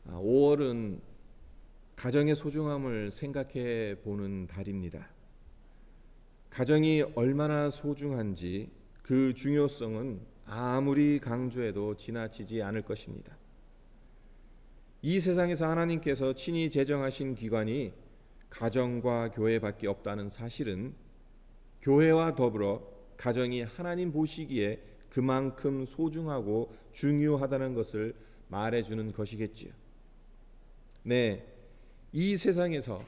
5월은 가정의 소중함을 생각해 보는 달입니다. 가정이 얼마나 소중한지 그 중요성은 아무리 강조해도 지나치지 않을 것입니다. 이 세상에서 하나님께서 친히 제정하신 기관이 가정과 교회밖에 없다는 사실은 교회와 더불어 가정이 하나님 보시기에 그만큼 소중하고 중요하다는 것을 말해주는 것이겠지요. 네, 이 세상에서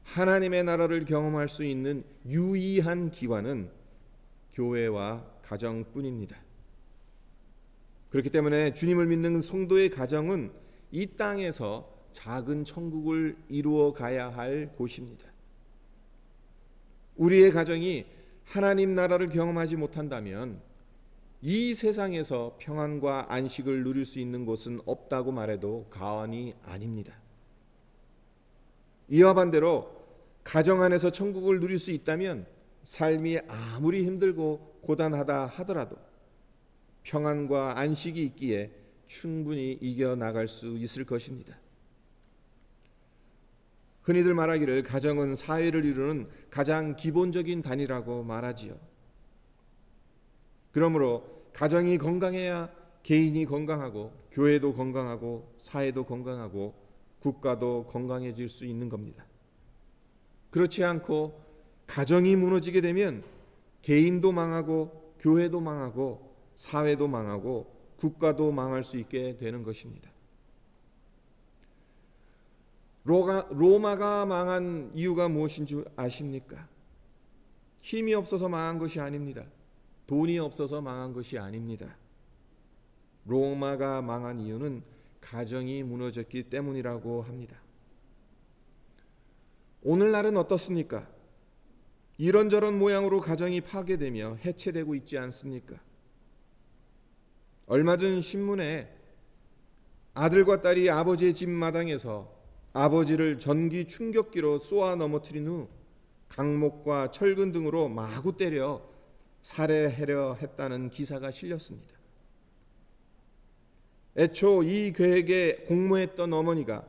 하나님의 나라를 경험할 수 있는 유일한 기관은 교회와 가정뿐입니다. 그렇기 때문에 주님을 믿는 성도의 가정은 이 땅에서 작은 천국을 이루어 가야 할 곳입니다. 우리의 가정이 하나님 나라를 경험하지 못한다면 이 세상에서 평안과 안식을 누릴 수 있는 곳은 없다고 말해도 과언이 아닙니다. 이와 반대로 가정 안에서 천국을 누릴 수 있다면 삶이 아무리 힘들고 고단하다 하더라도 평안과 안식이 있기에 충분히 이겨나갈 수 있을 것입니다. 흔히들 말하기를 가정은 사회를 이루는 가장 기본적인 단위라고 말하지요. 그러므로 가정이 건강해야 개인이 건강하고 교회도 건강하고 사회도 건강하고 국가도 건강해질 수 있는 겁니다. 그렇지 않고 가정이 무너지게 되면 개인도 망하고 교회도 망하고 사회도 망하고 국가도 망할 수 있게 되는 것입니다. 로마가 망한 이유가 무엇인 줄 아십니까? 힘이 없어서 망한 것이 아닙니다. 돈이 없어서 망한 것이 아닙니다. 로마가 망한 이유는 가정이 무너졌기 때문이라고 합니다. 오늘날은 어떻습니까? 이런저런 모양으로 가정이 파괴되며 해체되고 있지 않습니까? 얼마 전 신문에 아들과 딸이 아버지의 집 마당에서 아버지를 전기 충격기로 쏘아 넘어뜨린 후 강목과 철근 등으로 마구 때려 살해하려 했다는 기사가 실렸습니다. 애초 이 계획에 공모했던 어머니가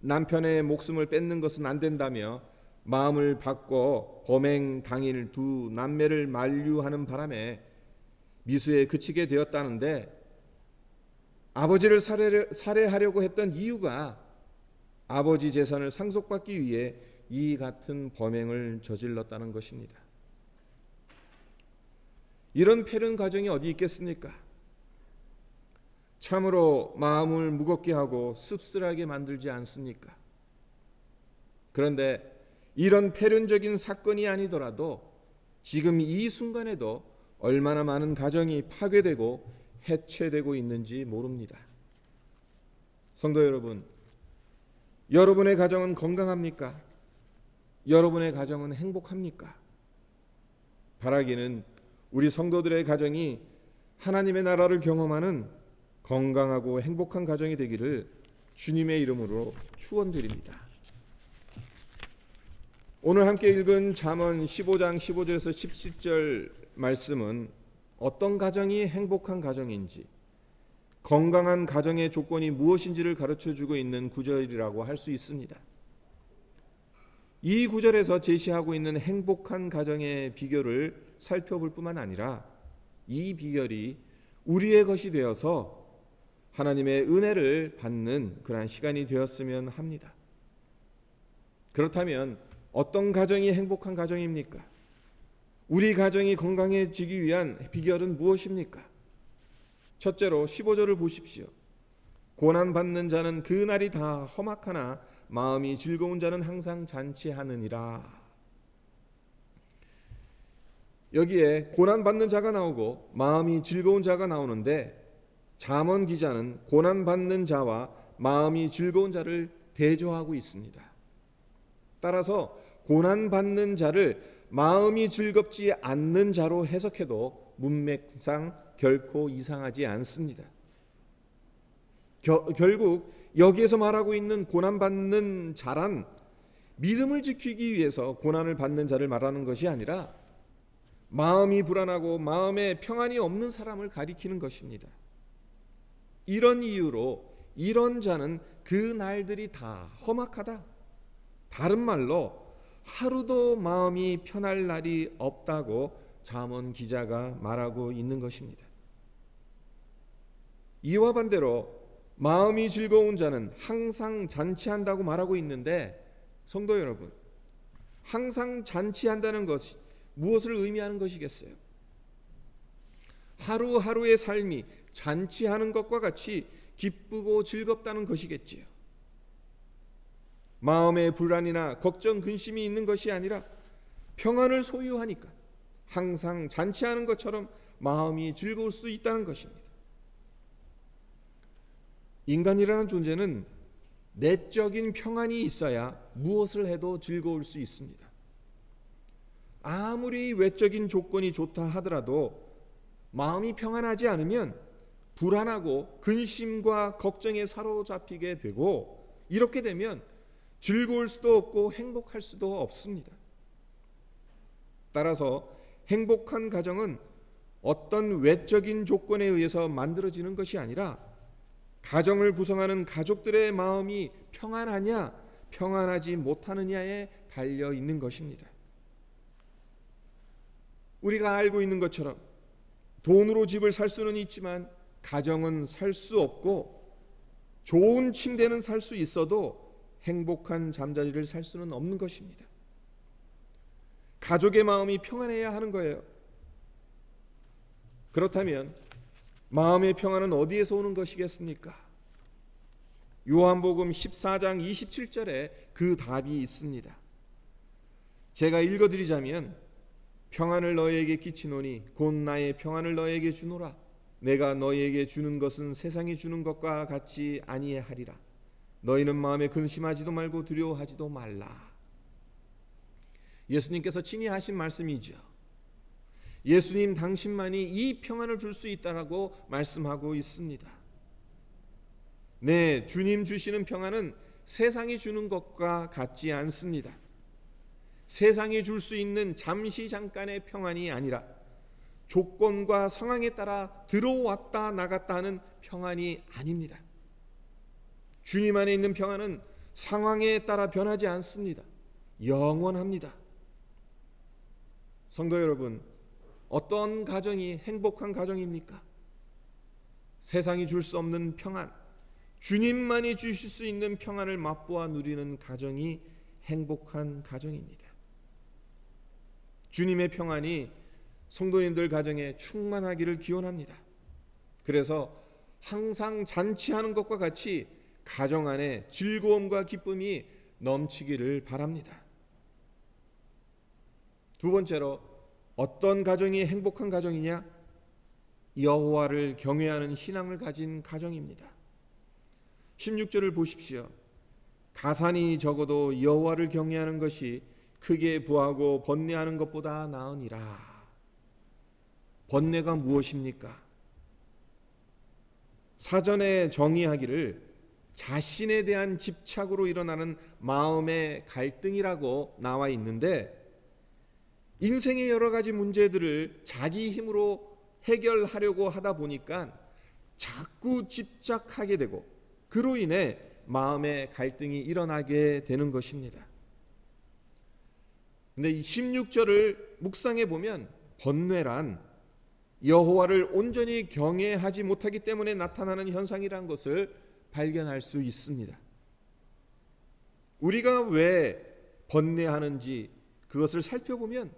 남편의 목숨을 뺏는 것은 안 된다며 마음을 바꿔 범행 당일 두 남매를 만류하는 바람에 미수에 그치게 되었다는데, 아버지를 살해하려고 했던 이유가 아버지 재산을 상속받기 위해 이 같은 범행을 저질렀다는 것입니다. 이런 패륜 가정이 어디 있겠습니까? 참으로 마음을 무겁게 하고 씁쓸하게 만들지 않습니까? 그런데 이런 패륜적인 사건이 아니더라도 지금 이 순간에도 얼마나 많은 가정이 파괴되고 해체되고 있는지 모릅니다. 성도 여러분, 여러분의 가정은 건강합니까? 여러분의 가정은 행복합니까? 바라기는 우리 성도들의 가정이 하나님의 나라를 경험하는 건강하고 행복한 가정이 되기를 주님의 이름으로 축원드립니다. 오늘 함께 읽은 잠언 15장 15절에서 17절 말씀은 어떤 가정이 행복한 가정인지, 건강한 가정의 조건이 무엇인지를 가르쳐주고 있는 구절이라고 할 수 있습니다. 이 구절에서 제시하고 있는 행복한 가정의 비결을 살펴볼 뿐만 아니라 이 비결이 우리의 것이 되어서 하나님의 은혜를 받는 그러한 시간이 되었으면 합니다. 그렇다면 어떤 가정이 행복한 가정입니까? 우리 가정이 건강해지기 위한 비결은 무엇입니까? 첫째로 15절을 보십시오. 고난받는 자는 그 날이 다 험악하나 마음이 즐거운 자는 항상 잔치하느니라. 여기에 고난받는 자가 나오고 마음이 즐거운 자가 나오는데, 잠언 기자는 고난받는 자와 마음이 즐거운 자를 대조하고 있습니다. 따라서 고난받는 자를 마음이 즐겁지 않는 자로 해석해도 문맥상 결코 이상하지 않습니다. 결국 여기에서 말하고 있는 고난받는 자란 믿음을 지키기 위해서 고난을 받는 자를 말하는 것이 아니라 마음이 불안하고 마음에 평안이 없는 사람을 가리키는 것입니다. 이런 이유로 이런 자는 그 날들이 다 험악하다. 다른 말로 하루도 마음이 편할 날이 없다고 잠언 기자가 말하고 있는 것입니다. 이와 반대로 마음이 즐거운 자는 항상 잔치한다고 말하고 있는데, 성도 여러분, 항상 잔치한다는 것이 무엇을 의미하는 것이겠어요? 하루하루의 삶이 잔치하는 것과 같이 기쁘고 즐겁다는 것이겠지요. 마음에 불안이나 걱정, 근심이 있는 것이 아니라 평안을 소유하니까 항상 잔치하는 것처럼 마음이 즐거울 수 있다는 것입니다. 인간이라는 존재는 내적인 평안이 있어야 무엇을 해도 즐거울 수 있습니다. 아무리 외적인 조건이 좋다 하더라도 마음이 평안하지 않으면 불안하고 근심과 걱정에 사로잡히게 되고, 이렇게 되면 즐거울 수도 없고 행복할 수도 없습니다. 따라서 행복한 가정은 어떤 외적인 조건에 의해서 만들어지는 것이 아니라 가정을 구성하는 가족들의 마음이 평안하냐 평안하지 못하느냐에 달려 있는 것입니다. 우리가 알고 있는 것처럼 돈으로 집을 살 수는 있지만 가정은 살 수 없고, 좋은 침대는 살 수 있어도 행복한 잠자리를 살 수는 없는 것입니다. 가족의 마음이 평안해야 하는 거예요. 그렇다면 마음의 평안은 어디에서 오는 것이겠습니까? 요한복음 14장 27절에 그 답이 있습니다. 제가 읽어드리자면, 평안을 너희에게 끼치노니 곧 나의 평안을 너희에게 주노라. 내가 너희에게 주는 것은 세상이 주는 것과 같이 아니하리라. 너희는 마음에 근심하지도 말고 두려워하지도 말라. 예수님께서 친히 하신 말씀이죠. 예수님 당신만이 이 평안을 줄 수 있다라고 말씀하고 있습니다. 네, 주님 주시는 평안은 세상이 주는 것과 같지 않습니다. 세상이 줄 수 있는 잠시 잠깐의 평안이 아니라 조건과 상황에 따라 들어왔다 나갔다 하는 평안이 아닙니다. 주님 안에 있는 평안은 상황에 따라 변하지 않습니다. 영원합니다. 성도 여러분, 어떤 가정이 행복한 가정입니까? 세상이 줄 수 없는 평안, 주님만이 주실 수 있는 평안을 맛보아 누리는 가정이 행복한 가정입니다. 주님의 평안이 성도님들 가정에 충만하기를 기원합니다. 그래서 항상 잔치하는 것과 같이 가정 안에 즐거움과 기쁨이 넘치기를 바랍니다. 두 번째로, 어떤 가정이 행복한 가정이냐? 여호와를 경외하는 신앙을 가진 가정입니다. 16절을 보십시오. 가산이 적어도 여호와를 경외하는 것이 크게 부하고 번뇌하는 것보다 나으니라. 번뇌가 무엇입니까? 사전에 정의하기를 자신에 대한 집착으로 일어나는 마음의 갈등이라고 나와 있는데, 인생의 여러 가지 문제들을 자기 힘으로 해결하려고 하다 보니까 자꾸 집착하게 되고, 그로 인해 마음의 갈등이 일어나게 되는 것입니다. 근데 이 16절을 묵상해 보면 번뇌란 여호와를 온전히 경외하지 못하기 때문에 나타나는 현상이라는 것을 발견할 수 있습니다. 우리가 왜 번뇌하는지 그것을 살펴보면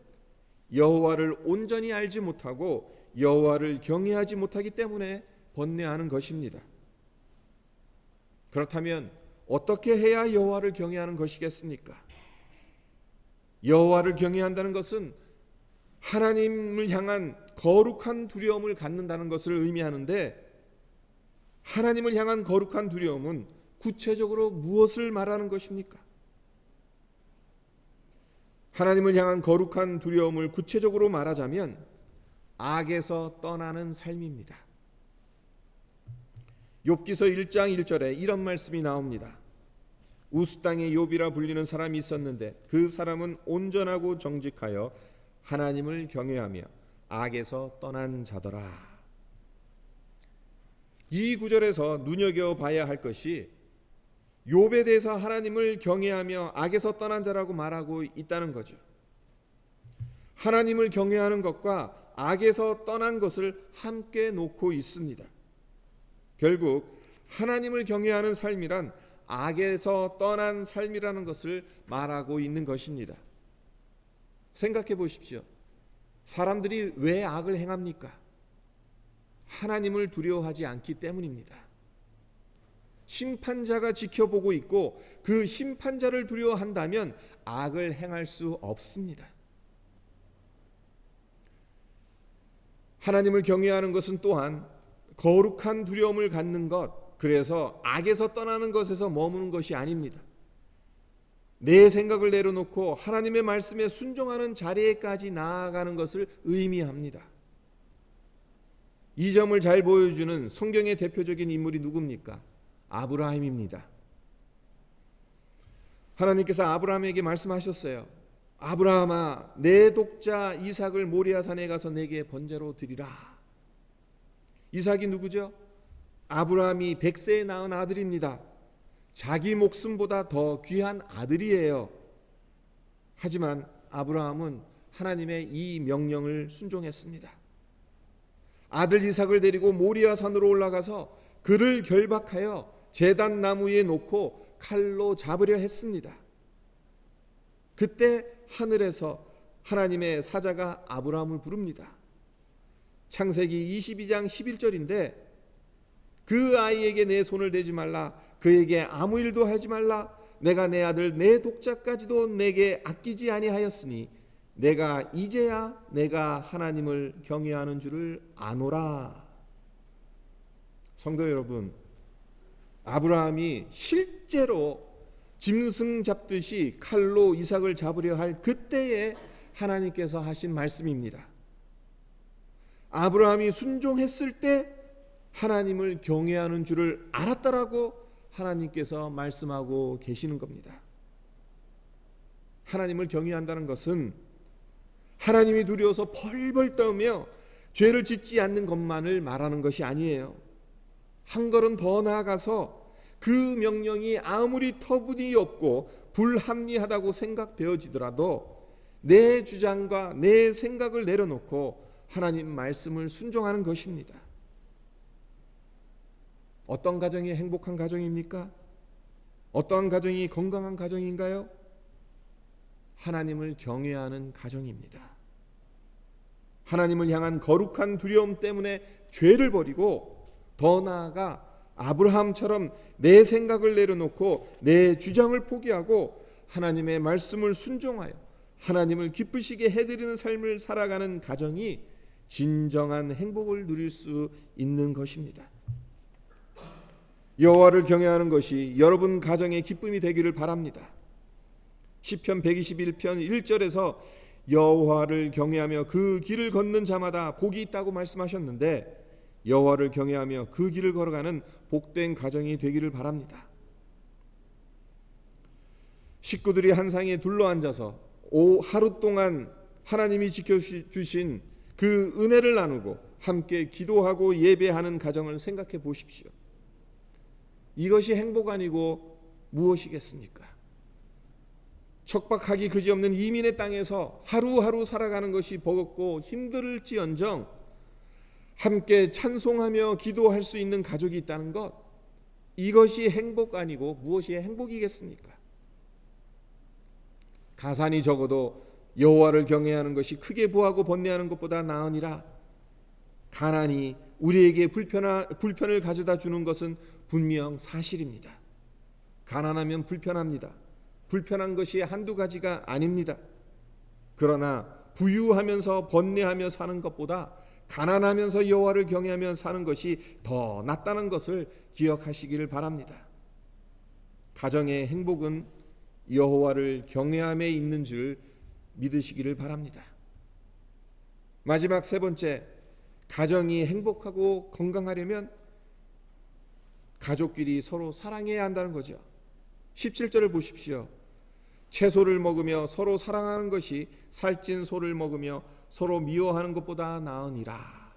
여호와를 온전히 알지 못하고 여호와를 경외하지 못하기 때문에 번뇌하는 것입니다. 그렇다면 어떻게 해야 여호와를 경외하는 것이겠습니까? 여호와를 경외한다는 것은 하나님을 향한 거룩한 두려움을 갖는다는 것을 의미하는데, 하나님을 향한 거룩한 두려움은 구체적으로 무엇을 말하는 것입니까? 하나님을 향한 거룩한 두려움을 구체적으로 말하자면 악에서 떠나는 삶입니다. 욥기서 1장 1절에 이런 말씀이 나옵니다. 우스 땅의 욥이라 불리는 사람이 있었는데 그 사람은 온전하고 정직하여 하나님을 경외하며 악에서 떠난 자더라. 이 구절에서 눈여겨봐야 할 것이 욥에 대해서 하나님을 경외하며 악에서 떠난 자라고 말하고 있다는 거죠. 하나님을 경외하는 것과 악에서 떠난 것을 함께 놓고 있습니다. 결국 하나님을 경외하는 삶이란 악에서 떠난 삶이라는 것을 말하고 있는 것입니다. 생각해 보십시오. 사람들이 왜 악을 행합니까? 하나님을 두려워하지 않기 때문입니다. 심판자가 지켜보고 있고 그 심판자를 두려워한다면 악을 행할 수 없습니다. 하나님을 경외하는 것은 또한 거룩한 두려움을 갖는 것, 그래서 악에서 떠나는 것에서 머무는 것이 아닙니다. 내 생각을 내려놓고 하나님의 말씀에 순종하는 자리에까지 나아가는 것을 의미합니다. 이 점을 잘 보여주는 성경의 대표적인 인물이 누굽니까? 아브라함입니다. 하나님께서 아브라함에게 말씀하셨어요. 아브라함아, 내 독자 이삭을 모리아 산에 가서 내게 번제로 드리라. 이삭이 누구죠? 아브라함이 100세에 낳은 아들입니다. 자기 목숨보다 더 귀한 아들이에요. 하지만 아브라함은 하나님의 이 명령을 순종했습니다. 아들 이삭을 데리고 모리아 산으로 올라가서 그를 결박하여 제단 나무 위에 놓고 칼로 잡으려 했습니다. 그때 하늘에서 하나님의 사자가 아브라함을 부릅니다. 창세기 22장 11절인데 그 아이에게 내 손을 대지 말라, 그에게 아무 일도 하지 말라, 내가 내 아들 내 독자까지도 내게 아끼지 아니하였으니 내가 이제야 내가 하나님을 경외하는 줄을 아노라. 성도 여러분, 아브라함이 실제로 짐승 잡듯이 칼로 이삭을 잡으려 할 그때에 하나님께서 하신 말씀입니다. 아브라함이 순종했을 때 하나님을 경외하는 줄을 알았다라고 하나님께서 말씀하고 계시는 겁니다. 하나님을 경외한다는 것은 하나님이 두려워서 벌벌 떨며 죄를 짓지 않는 것만을 말하는 것이 아니에요. 한 걸음 더 나아가서 그 명령이 아무리 터무니없고 불합리하다고 생각되어지더라도 내 주장과 내 생각을 내려놓고 하나님 말씀을 순종하는 것입니다. 어떤 가정이 행복한 가정입니까? 어떠한 가정이 건강한 가정인가요? 하나님을 경외하는 가정입니다. 하나님을 향한 거룩한 두려움 때문에 죄를 버리고 더 나아가 아브라함처럼 내 생각을 내려놓고 내 주장을 포기하고 하나님의 말씀을 순종하여 하나님을 기쁘시게 해드리는 삶을 살아가는 가정이 진정한 행복을 누릴 수 있는 것입니다. 여호와를 경외하는 것이 여러분 가정의 기쁨이 되기를 바랍니다. 시편 121편 1절에서 여호와를 경외하며 그 길을 걷는 자마다 복이 있다고 말씀하셨는데 여호와를 경외하며 그 길을 걸어가는 복된 가정이 되기를 바랍니다. 식구들이 한 상에 둘러앉아서 하루 동안 하나님이 지켜주신 그 은혜를 나누고 함께 기도하고 예배하는 가정을 생각해 보십시오. 이것이 행복 아니고 무엇이겠습니까? 척박하기 그지없는 이민의 땅에서 하루하루 살아가는 것이 버겁고 힘들지언정 함께 찬송하며 기도할 수 있는 가족이 있다는 것, 이것이 행복 아니고 무엇이 행복이겠습니까? 가산이 적어도 여호와를 경외하는 것이 크게 부하고 번뇌하는 것보다 나으니라. 가난이 우리에게 불편을 가져다 주는 것은 분명 사실입니다. 가난하면 불편합니다. 불편한 것이 한두 가지가 아닙니다. 그러나 부유하면서 번뇌하며 사는 것보다 가난하면서 여호와를 경외하며 사는 것이 더 낫다는 것을 기억하시기를 바랍니다. 가정의 행복은 여호와를 경외함에 있는 줄 믿으시기를 바랍니다. 마지막 세 번째, 가정이 행복하고 건강하려면 가족끼리 서로 사랑해야 한다는 거죠. 17절을 보십시오. 채소를 먹으며 서로 사랑하는 것이 살찐 소를 먹으며 서로 미워하는 것보다 나으니라.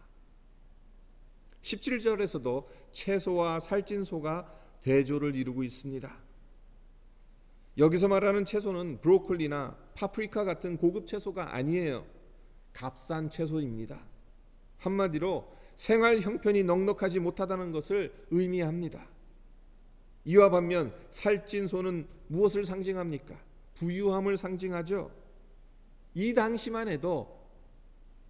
17절에서도 채소와 살찐 소가 대조를 이루고 있습니다. 여기서 말하는 채소는 브로콜리나 파프리카 같은 고급 채소가 아니에요. 값싼 채소입니다. 한마디로 생활 형편이 넉넉하지 못하다는 것을 의미합니다. 이와 반면 살찐 소는 무엇을 상징합니까? 부유함을 상징하죠. 이 당시만 해도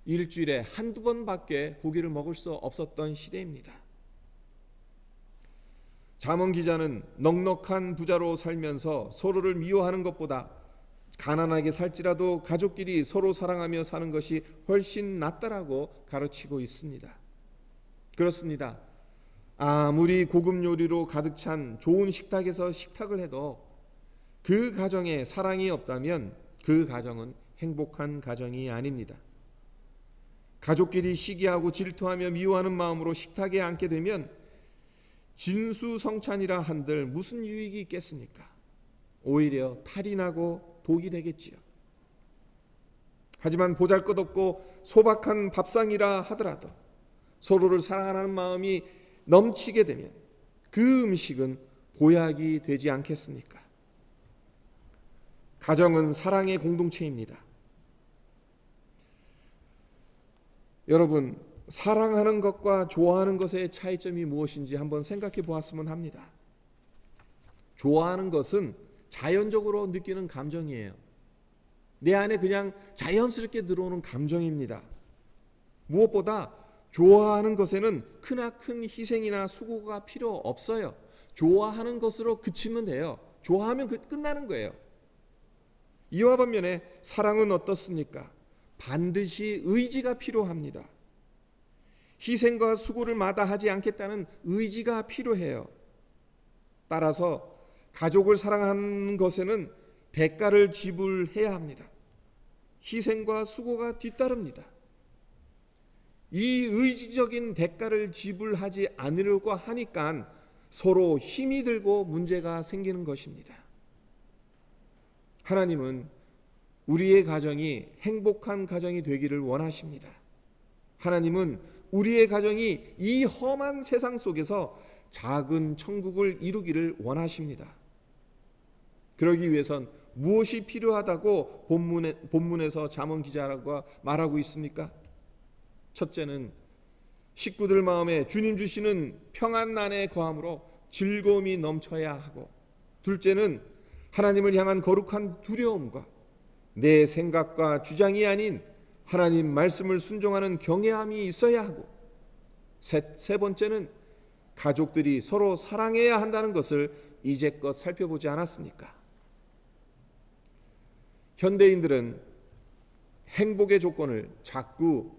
일주일에 한두 번밖에 고기를 먹을 수 없었던 시대입니다. 잠언 기자는 넉넉한 부자로 살면서 서로를 미워하는 것보다 가난하게 살지라도 가족끼리 서로 사랑하며 사는 것이 훨씬 낫다라고 가르치고 있습니다. 그렇습니다. 아무리 고급 요리로 가득 찬 좋은 식탁에서 식탁을 해도 그 가정에 사랑이 없다면 그 가정은 행복한 가정이 아닙니다. 가족끼리 시기하고 질투하며 미워하는 마음으로 식탁에 앉게 되면 진수성찬이라 한들 무슨 유익이 있겠습니까? 오히려 탈이 나고 독이 되겠지요. 하지만 보잘것없고 소박한 밥상이라 하더라도 서로를 사랑하는 마음이 넘치게 되면 그 음식은 보약이 되지 않겠습니까? 가정은 사랑의 공동체입니다. 여러분, 사랑하는 것과 좋아하는 것의 차이점이 무엇인지 한번 생각해 보았으면 합니다. 좋아하는 것은 자연적으로 느끼는 감정이에요. 내 안에 그냥 자연스럽게 들어오는 감정입니다. 무엇보다 좋아하는 것에는 크나큰 희생이나 수고가 필요 없어요. 좋아하는 것으로 그치면 돼요. 좋아하면 끝나는 거예요. 이와 반면에 사랑은 어떻습니까? 반드시 의지가 필요합니다. 희생과 수고를 마다하지 않겠다는 의지가 필요해요. 따라서 가족을 사랑하는 것에는 대가를 지불해야 합니다. 희생과 수고가 뒤따릅니다. 이 의지적인 대가를 지불하지 않으려고 하니까 서로 힘이 들고 문제가 생기는 것입니다. 하나님은 우리의 가정이 행복한 가정이 되기를 원하십니다. 하나님은 우리의 가정이 이 험한 세상 속에서 작은 천국을 이루기를 원하십니다. 그러기 위해선 무엇이 필요하다고 본문에서 잠언 기자가 말하고 있습니까? 첫째는 식구들 마음에 주님 주시는 평안난에 거함으로 즐거움이 넘쳐야 하고, 둘째는 하나님을 향한 거룩한 두려움과 내 생각과 주장이 아닌 하나님 말씀을 순종하는 경외함이 있어야 하고, 세 번째는 가족들이 서로 사랑해야 한다는 것을 이제껏 살펴보지 않았습니까? 현대인들은 행복의 조건을 자꾸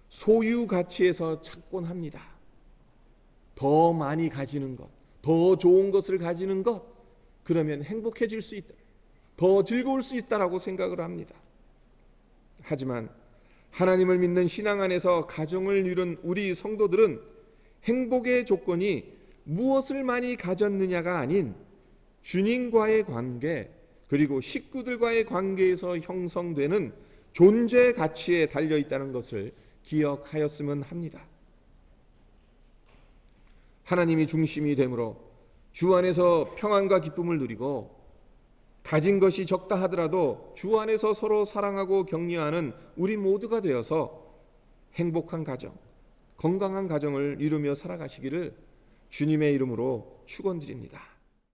소유 가치에서 찾곤 합니다. 더 많이 가지는 것, 더 좋은 것을 가지는 것, 그러면 행복해질 수 있다, 더 즐거울 수 있다라고 생각을 합니다. 하지만 하나님을 믿는 신앙 안에서 가정을 이룬 우리 성도들은 행복의 조건이 무엇을 많이 가졌느냐가 아닌 주님과의 관계, 그리고 식구들과의 관계에서 형성되는 존재 가치에 달려 있다는 것을 기억하였으면 합니다. 하나님이 중심이 되므로 주 안에서 평안과 기쁨을 누리고, 가진 것이 적다 하더라도 주 안에서 서로 사랑하고 격려하는 우리 모두가 되어서 행복한 가정, 건강한 가정을 이루며 살아가시기를 주님의 이름으로 축원드립니다.